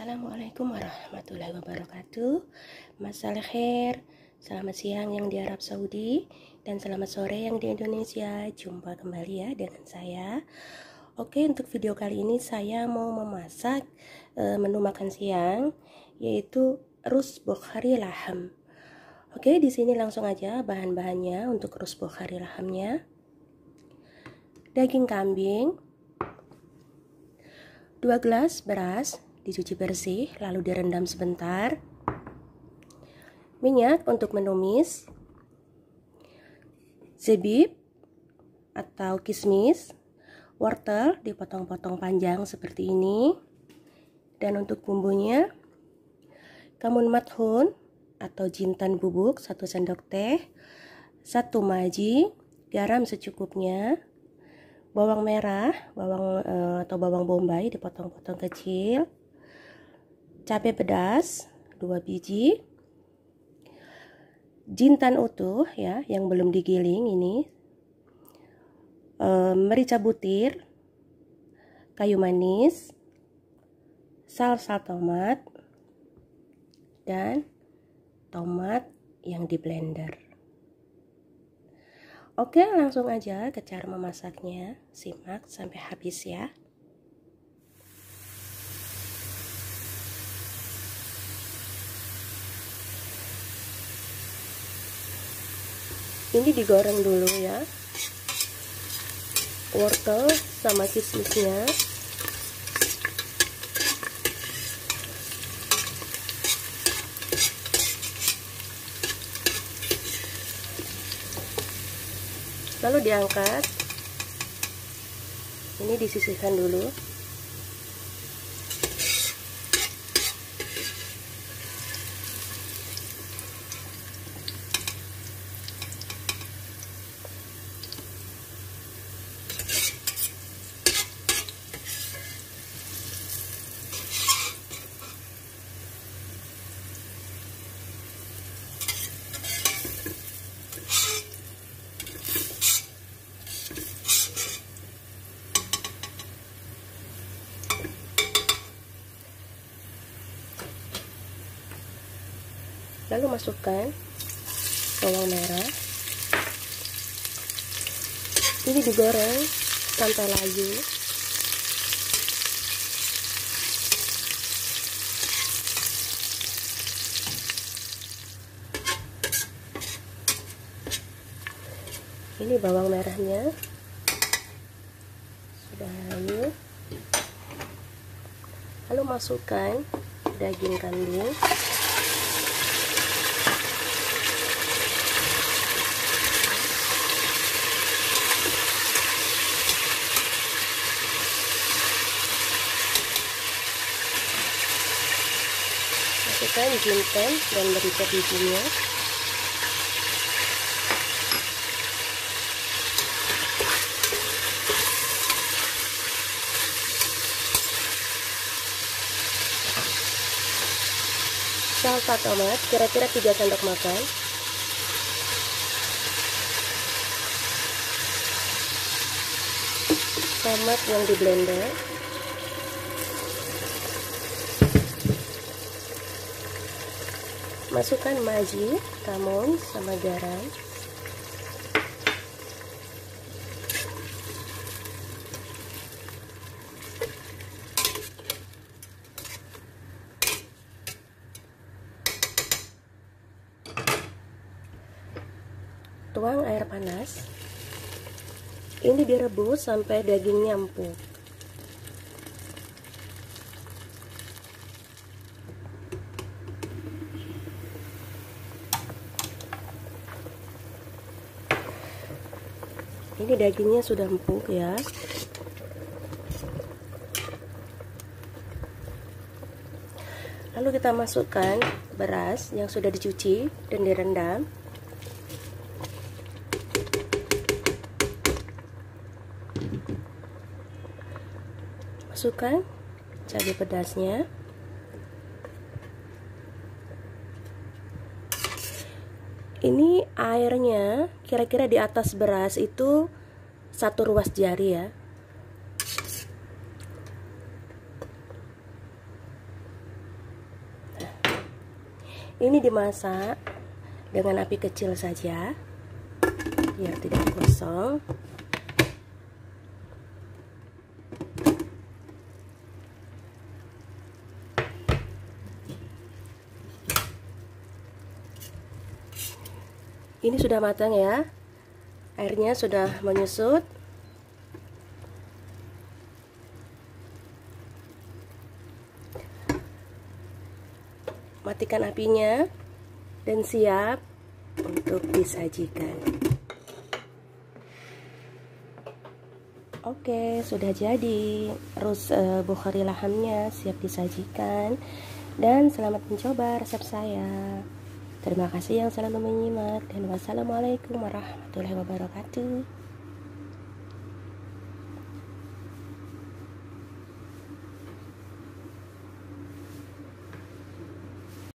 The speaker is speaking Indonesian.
Assalamualaikum warahmatullahi wabarakatuh. Masal khair. Selamat siang yang di Arab Saudi dan selamat sore yang di Indonesia. Jumpa kembali ya dengan saya. Oke, untuk video kali ini saya mau memasak menu makan siang, yaitu rus Bukhari laham. Oke, di sini langsung aja bahan-bahannya untuk rus Bukhari lahamnya. Daging kambing, 2 gelas beras dicuci bersih lalu direndam sebentar. Minyak untuk menumis, zebib atau kismis, wortel dipotong-potong panjang seperti ini. Dan untuk bumbunya, kamun mathun atau jintan bubuk 1 sendok teh, 1 maji, garam secukupnya, bawang merah, bawang bombay dipotong-potong kecil, cabai pedas 2 biji, jintan utuh ya yang belum digiling ini, merica butir, kayu manis, salsa tomat, dan tomat yang di blender. Oke, langsung aja ke cara memasaknya. Simak sampai habis ya. Ini digoreng dulu ya, wortel sama kismisnya. Lalu diangkat. Ini disisihkan dulu. Lalu masukkan bawang merah. Ini digoreng sampai layu. Ini bawang merahnya sudah layu. Lalu masukkan daging kambing. Masukkan jinten dan merica bijinya. Salsa tomat kira-kira 3 sendok makan. Tomat yang di blender. Masukkan maji, kamun, sama garam. Tuang air panas. Ini direbus sampai dagingnya empuk. Ini dagingnya sudah empuk ya. Lalu kita masukkan beras yang sudah dicuci dan direndam. Masukkan cabai pedasnya. Ini airnya kira-kira di atas beras itu 1 ruas jari ya. Ini dimasak dengan api kecil saja biar tidak gosong. Ini sudah matang ya, airnya sudah menyusut. Matikan apinya dan siap untuk disajikan. Oke, sudah jadi rus Bukhari lahamnya, siap disajikan. Dan selamat mencoba resep saya. Terima kasih yang selalu menyimak, dan wassalamualaikum warahmatullahi wabarakatuh.